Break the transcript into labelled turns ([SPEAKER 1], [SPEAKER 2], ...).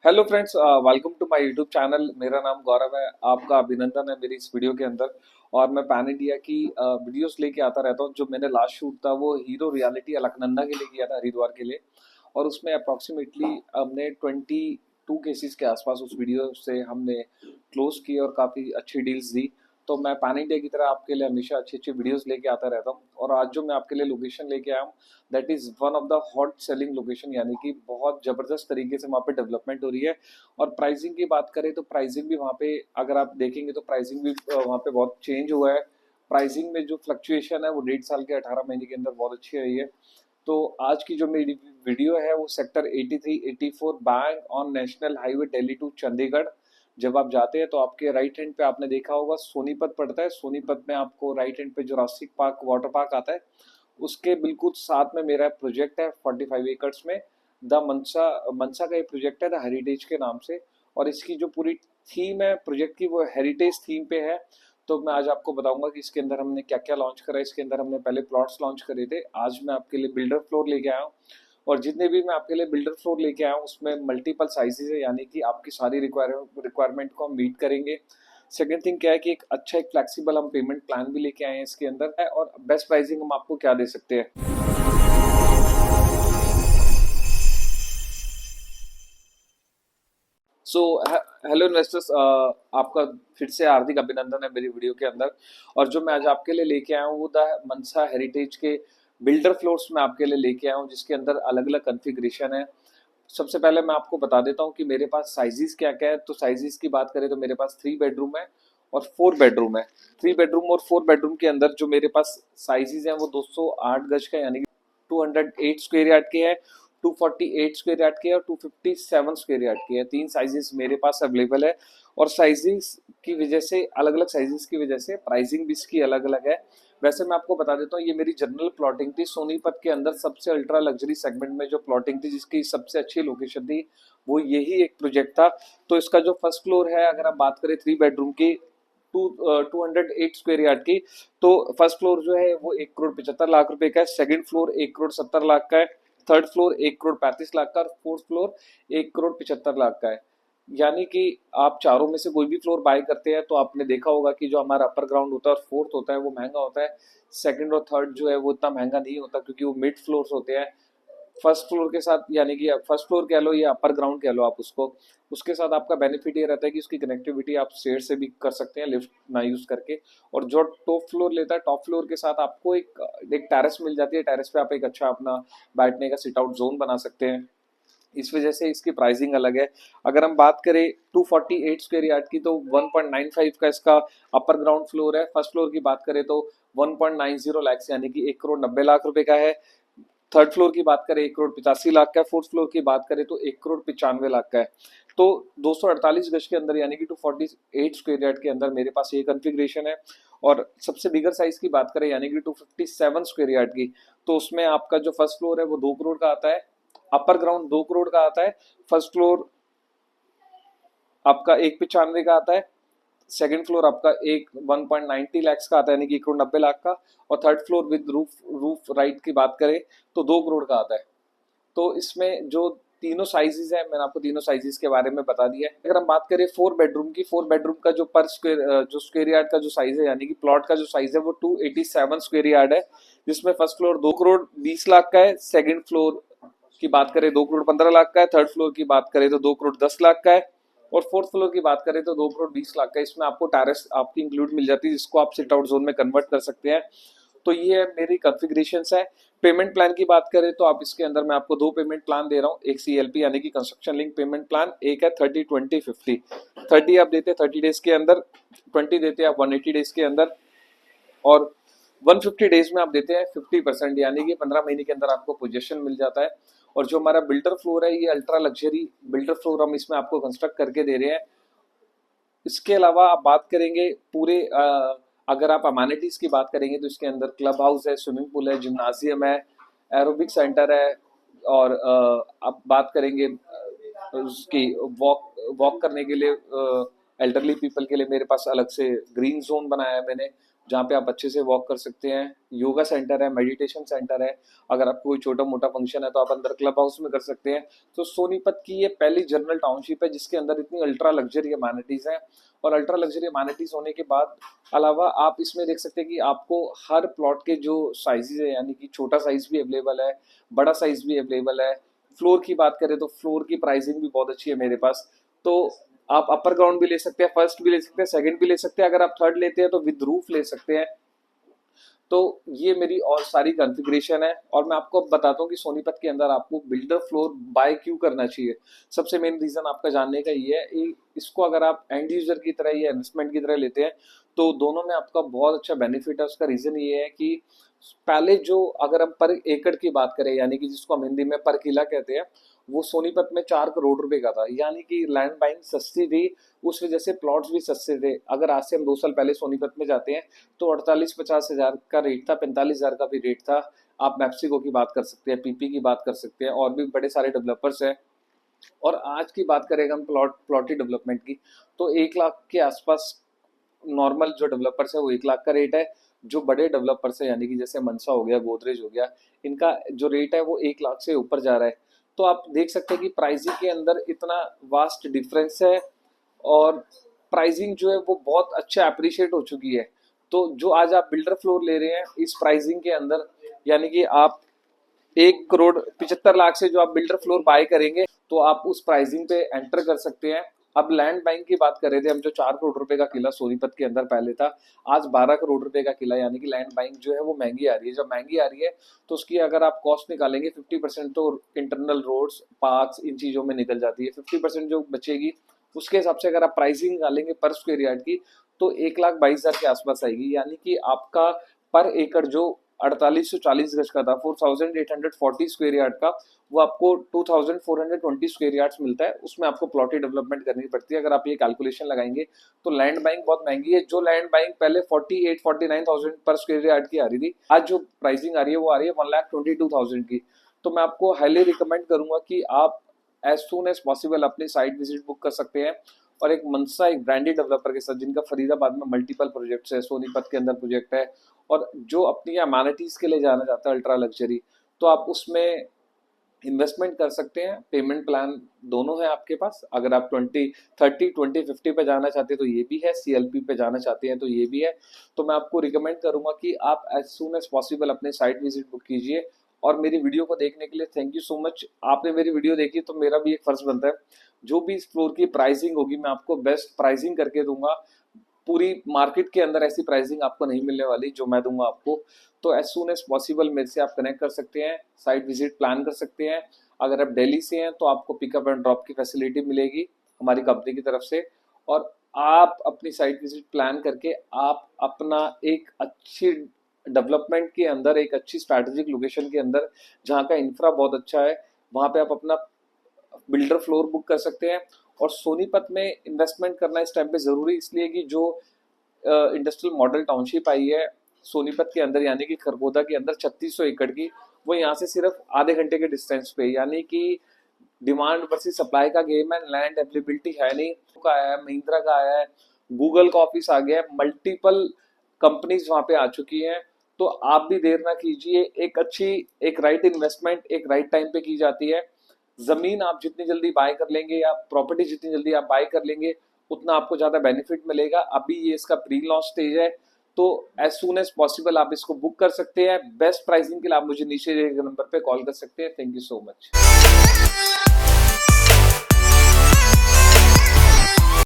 [SPEAKER 1] Hello friends, welcome to my YouTube channel. मेरा नाम गौरव है। आपका अभिनंदन है मेरी इस वीडियो के अंदर। और मैं पैन इंडिया की वीडियोस लेके आता रहता हूँ। जो मैंने लास्ट शूट था वो हीरो रियलिटी अलकनंदा के लिए किया था, हरिद्वार के लिए। और उसमें अप्रोक्सीमेटली हमने 22 केसेस के आसपास उस वीडियो से हमने क्लोज किए और काफ़ी अच्छी डील्स दी। तो मैं पैन इंडिया की तरह आपके लिए हमेशा अच्छी अच्छी वीडियोस लेके आता रहता हूँ। और आज जो मैं आपके लिए लोकेशन लेके आया हूँ, that is one of the hot selling location, यानी कि बहुत ज़बरदस्त तरीके से वहाँ पे डेवलपमेंट हो रही है। और प्राइसिंग की बात करें तो प्राइसिंग भी वहाँ पे अगर आप देखेंगे तो प्राइसिंग भी वहाँ पे बहुत चेंज हुआ है। प्राइसिंग में जो फ्लक्चुएशन है वो 1.5 साल के 18 महीने के अंदर बहुत अच्छी रही है। तो आज की जो मेरी वीडियो है वो sector 83-84 bank on national highway Delhi to Chandigarh. जब आप जाते हैं तो आपके राइट हैंड पे आपने देखा होगा सोनीपत पड़ता है। सोनीपत में आपको राइट हैंड पे जुरासिक पार्क वाटर पार्क आता है। उसके बिल्कुल साथ में मेरा प्रोजेक्ट है 45 एकड़ में। द मनसा मनसा का ये प्रोजेक्ट है द हेरिटेज के नाम से। और इसकी जो पूरी थीम है प्रोजेक्ट की वो हेरिटेज थीम पे है। तो मैं आज आपको बताऊंगा कि इसके अंदर हमने क्या क्या लॉन्च करा है। इसके अंदर हमने पहले प्लॉट्स लॉन्च करे थे, आज मैं आपके लिए बिल्डर फ्लोर लेके आया हूँ। और जितने भी मैं आपके लिए बिल्डर फ्लोर लेके आया हूँ उसमें मल्टीपल साइजेस है, यानी कि आपकी सारी रिक्वायरमेंट को हम मीट करेंगे। सेकेंड थिंग क्या है कि एक फ्लेक्सिबल हम पेमेंट प्लान भी लेके आए हैं इसके अंदर है। और बेस्ट प्राइसिंग हम आपको क्या दे सकते हैं। सो हेलो इन्वेस्टर्स, आपका फिर से हार्दिक अभिनंदन है मेरी वीडियो के अंदर। और जो मैं आज आपके लिए लेके आया हूँ वो द मनसा हेरिटेज के बिल्डर फ्लोर्स में आपके लिए लेके आया हूँ, जिसके अंदर अलग अलग कॉन्फ़िगरेशन है। सबसे पहले मैं आपको बता देता हूँ कि मेरे पास साइजेस क्या क्या है। तो साइजेस की बात करें तो मेरे पास 3 बेडरूम है और 4 बेडरूम है। 3 बेडरूम और 4 बेडरूम के अंदर जो मेरे पास साइजेस हैं वो 208 गज का, यानी कि 208 स्क्वायर यार्ड के हैं, 248 स्क्वायर यार्ड के और 257 स्क्वायर यार्ड के हैं। तीन साइजेस मेरे पास अवेलेबल है। और साइजेस की वजह से, अलग अलग साइजेस की वजह से प्राइसिंग भी इसकी अलग अलग है। वैसे मैं आपको बता देता हूँ, ये मेरी जनरल प्लॉटिंग थी सोनीपत के अंदर सबसे अल्ट्रा लग्जरी सेगमेंट में जो प्लॉटिंग थी, जिसकी सबसे अच्छी लोकेशन थी, वो यही एक प्रोजेक्ट था। तो इसका जो फर्स्ट फ्लोर है, अगर आप बात करें 3 बेडरूम की, 208 स्क्वायर यार्ड की, तो फर्स्ट फ्लोर जो है वो 1 करोड़ 75 लाख रुपए का है। सेकंड फ्लोर 1 करोड़ 70 लाख का है। थर्ड फ्लोर 1 करोड़ 35 लाख का और फोर्थ फ्लोर 1 करोड़ 75 लाख का है। यानी कि आप चारों में से कोई भी फ्लोर बाय करते हैं तो आपने देखा होगा कि जो हमारा अपर ग्राउंड होता है और फोर्थ होता है वो महंगा होता है। सेकंड और थर्ड जो है वो इतना महंगा नहीं होता, क्योंकि वो मिड फ्लोर्स होते हैं। फर्स्ट फ्लोर के साथ, यानी कि फर्स्ट फ्लोर कह लो या अपर ग्राउंड कह लो आप उसको, उसके साथ आपका बेनिफिट ये रहता है कि उसकी कनेक्टिविटी आप स्टेयर से भी कर सकते हैं, लिफ्ट ना यूज करके। और जो टॉप फ्लोर लेता है, टॉप फ्लोर के साथ आपको एक एक टेरेस मिल जाती है। टेरेस पे आप एक अच्छा अपना बैठने का सिट आउट जोन बना सकते हैं। इस वजह से इसकी प्राइसिंग अलग है। अगर हम बात करें 248 स्क्वायर यार्ड की, तो 1.95 का इसका अपर ग्राउंड फ्लोर है। फर्स्ट फ्लोर की बात करें तो 1.90 लाख, यानी कि 1 करोड़ 90 लाख रुपए का है। थर्ड फ्लोर की बात करें 1 करोड़ 85 लाख का है। फोर्थ फ्लोर की बात करें तो 1 करोड़ 95 लाख का है। तो 248 गज के अंदर, यानी कि 248 स्क्वायर यार्ड के अंदर मेरे पास ये कॉन्फ़िगरेशन है। और सबसे बिगर साइज की बात करें, यानी कि 257 स्क्वायर यार्ड की, तो उसमें आपका जो फर्स्ट फ्लोर है वो 2 करोड़ का आता है। अपर ग्राउंड 2 करोड़ का आता है। फर्स्ट फ्लोर आपका 195 का आता है। सेकंड फ्लोर आपका 1.90 लैक्स का आता है, यानी कि 1 करोड़ 90 लाख का। और third floor with roof roof right की बात करें तो 2 करोड़ का आता है। तो इसमें जो तीनों साइजेस है, मैंने आपको तीनों साइजेस के बारे में बता दिया है। अगर हम बात करें 4 बेडरूम की, 4 बेडरूम का जो पर स्क्वेयर जो स्क्वेयर यार्ड का जो साइज है, यानी कि प्लॉट का जो साइज है वो 287 स्क्वायर यार्ड है। जिसमें फर्स्ट फ्लोर 2 करोड़ 20 लाख का है। सेकंड फ्लोर की बात करें 2 करोड़ 15 लाख का है। थर्ड फ्लोर की बात करें तो 2 करोड़ 10 लाख का है। और फोर्थ फ्लोर की बात करें तो 2 करोड़ 20 लाख का। इसमें आपको टेरेस आपकी इंक्लूड मिल जाती है, जिसको आप सिट आउट जोन में कन्वर्ट कर सकते हैं। तो ये है मेरी कॉन्फ़िगरेशन है। पेमेंट प्लान की बात करें तो आप इसके अंदर मैं आपको दो पेमेंट प्लान दे रहा हूँ। एक CLP यानी कि कंस्ट्रक्शन लिंक पेमेंट प्लान, एक है 30-20-50। 30 आप देते हैं 30 डेज के अंदर, 20 देते हैं आप 180 डेज के अंदर, और 150 डेज में आप देते हैं 50%, यानी कि 15 महीने के अंदर आपको पोजेशन मिल जाता है। और जो हमारा बिल्डर फ्लोर है, ये अल्ट्रा लग्जरी बिल्डर फ्लोर हम इसमें आपको कंस्ट्रक्ट करके दे रहे हैं। इसके अलावा आप बात करेंगे पूरे अगर आप अमेनिटीज की बात करेंगे तो इसके अंदर क्लब हाउस है, स्विमिंग पूल है, जिम्नाजियम है, एरोबिक सेंटर है। और आप बात करेंगे उसकी वॉक वॉक करने के लिए एल्डरली पीपल के लिए मेरे पास अलग से ग्रीन जोन बनाया है मैंने, जहाँ पे आप अच्छे से वॉक कर सकते हैं। योगा सेंटर है, मेडिटेशन सेंटर है। अगर आपको कोई छोटा मोटा फंक्शन है तो आप अंदर क्लब हाउस में कर सकते हैं। तो सोनीपत की ये पहली जनरल टाउनशिप है जिसके अंदर इतनी अल्ट्रा लग्जरी अमेनिटीज हैं। और अल्ट्रा लग्जरी अमेनिटीज होने के बाद अलावा आप इसमें देख सकते हैं कि आपको हर प्लॉट के जो साइजेज है, यानी कि छोटा साइज भी अवेलेबल है, बड़ा साइज भी अवेलेबल है। फ्लोर की बात करें तो फ्लोर की प्राइसिंग भी बहुत अच्छी है मेरे पास। तो आप अपर ग्राउंड भी ले सकते हैं, फर्स्ट भी ले सकते हैं, सेकंड भी ले सकते हैं। अगर आप थर्ड लेते हैं तो विद रूफ ले सकते हैं। तो ये मेरी और सारी कॉन्फ़िगरेशन है। और मैं आपको अब बताता हूँ कि सोनीपत के अंदर आपको बिल्डर फ्लोर बाय क्यों करना चाहिए। सबसे मेन रीजन आपका जानने का ये है, इसको अगर आप एंड यूजर की तरह या इन्वेस्टमेंट की तरह लेते हैं तो दोनों में आपका बहुत अच्छा बेनिफिट है। उसका रीजन ये है कि पहले जो अगर हम पर एकड़ की बात करें, यानी कि जिसको हम हिंदी में पर किला कहते हैं, वो सोनीपत में 4 करोड़ रुपए का था। यानी कि लैंड बाइंग सस्ती थी, उस वजह से प्लॉट्स भी सस्ते थे। अगर आज से हम 2 साल पहले सोनीपत में जाते हैं तो 48-50 हज़ार का रेट था, 45 हज़ार का भी रेट था। आप मैप्सिको की बात कर सकते हैं, पीपी की बात कर सकते हैं, और भी बड़े सारे डेवलपर्स हैं। और आज की बात करें हम प्लॉटी डेवलपमेंट की, तो 1 लाख के आसपास नॉर्मल जो डेवलपर्स है वो 1 लाख का रेट है। जो बड़े डेवलपर्स है, यानी कि जैसे मनसा हो गया, गोदरेज हो गया, इनका जो रेट है वो 1 लाख से ऊपर जा रहा है। तो आप देख सकते हैं कि प्राइसिंग के अंदर इतना वास्ट डिफरेंस है। और प्राइसिंग जो है वो बहुत अच्छा अप्रिशिएट हो चुकी है। तो जो आज आप बिल्डर फ्लोर ले रहे हैं इस प्राइसिंग के अंदर, यानी कि आप 1 करोड़ 75 लाख से जो आप बिल्डर फ्लोर बाय करेंगे तो आप उस प्राइसिंग पे एंटर कर सकते हैं। अब लैंड बाइंग की बात कर रहे थे हम, जो 4 करोड़ रुपए का किला सोनीपत के अंदर पहले था, आज 12 करोड़ रुपए का किला। यानी कि लैंड बाइंग जो है वो महंगी आ रही है। जब महंगी आ रही है तो उसकी अगर आप कॉस्ट निकालेंगे 50% तो इंटरनल रोड्स, पार्क्स, इन चीजों में निकल जाती है। 50% जो बचेगी उसके हिसाब से अगर आप प्राइसिंग निकालेंगे पर स्क्वायर यार्ड की तो 1,22,000 के आसपास आएगी। यानी कि आपका पर एकड़ जो 4840 गज का था, 4840 स्क्वायर यार्ड का, वो आपको 2420 स्क्वायर यार्ड्स मिलता है। उसमें आपको प्लॉटी डेवलपमेंट करनी पड़ती है। अगर आप ये कैलकुलेशन लगाएंगे तो लैंड बाइंग बहुत महंगी है। जो लैंड बाइंग पहले 48-49,000 पर स्क्वायर यार्ड की आ रही थी, आज जो प्राइसिंग आ रही है वो आ रही है 1,22,000 की। तो मैं आपको हाईली रिकमेंड करूंगा कि आप एज सुन एज पॉसिबल अपनी साइट विजिट बुक कर सकते हैं। और एक मनसा, एक ब्रांडेड डेवलपर के साथ, जिनका फरीदाबाद में मल्टीपल प्रोजेक्ट्स है, सोनीपत के अंदर प्रोजेक्ट है, और जो अपनी अमेनिटीज के लिए जाना चाहता है अल्ट्रा लग्जरी, तो आप उसमें इन्वेस्टमेंट कर सकते हैं। पेमेंट प्लान दोनों है आपके पास। अगर आप 20-30-20-50 पे जाना चाहते हैं तो ये भी है, CLP पे जाना चाहते हैं तो ये भी है। तो मैं आपको रिकमेंड करूंगा कि आप एज सुन एज पॉसिबल अपने साइट विजिट बुक कीजिए। और मेरी वीडियो को देखने के लिए थैंक यू सो मच। आपने मेरी वीडियो देखी तो मेरा भी एक फर्ज बनता है, जो भी इस फ्लोर की प्राइसिंग होगी मैं आपको बेस्ट प्राइसिंग करके दूंगा। पूरी मार्केट के अंदर ऐसी प्राइसिंग आपको नहीं मिलने वाली जो मैं दूंगा आपको। तो एज सुन एज पॉसिबल मेरे से आप कनेक्ट कर सकते हैं, साइट विजिट प्लान कर सकते हैं। अगर आप दिल्ली से हैं तो आपको पिकअप एंड ड्रॉप की फैसिलिटी मिलेगी हमारी कंपनी की तरफ से। और आप अपनी साइट विजिट प्लान करके आप अपना एक अच्छी डेवलपमेंट के अंदर, एक अच्छी स्ट्रैटेजिक लोकेशन के अंदर जहाँ का इंफ्रा बहुत अच्छा है, वहाँ पे आप अपना बिल्डर फ्लोर बुक कर सकते हैं। और सोनीपत में इन्वेस्टमेंट करना इस टाइम पे ज़रूरी इसलिए कि जो इंडस्ट्रियल मॉडल टाउनशिप आई है सोनीपत के अंदर, यानी कि खरगोदा के अंदर 3600 एकड़ की, वो यहाँ से सिर्फ आधे घंटे के डिस्टेंस पे। यानी कि डिमांड वर्सेस सप्लाई का गेम है। लैंड अवेलेबिलिटी है नहीं, का आया है, महिंद्रा का आया है, गूगल का ऑफिस आ गया है, मल्टीपल कंपनीज वहाँ पे आ चुकी हैं। तो आप भी देर ना कीजिए। एक अच्छी, एक राइट इन्वेस्टमेंट एक राइट टाइम पे की जाती है। जमीन आप जितनी जल्दी बाय कर लेंगे या प्रॉपर्टी जितनी जल्दी आप बाय कर लेंगे उतना आपको ज्यादा बेनिफिट मिलेगा। अभी ये इसका प्री लॉन्च स्टेज है, तो एज सुन एज पॉसिबल आप इसको बुक कर सकते हैं। बेस्ट प्राइसिंग के लिए आप मुझे नीचे नंबर पे कॉल कर सकते हैं। Thank you so much.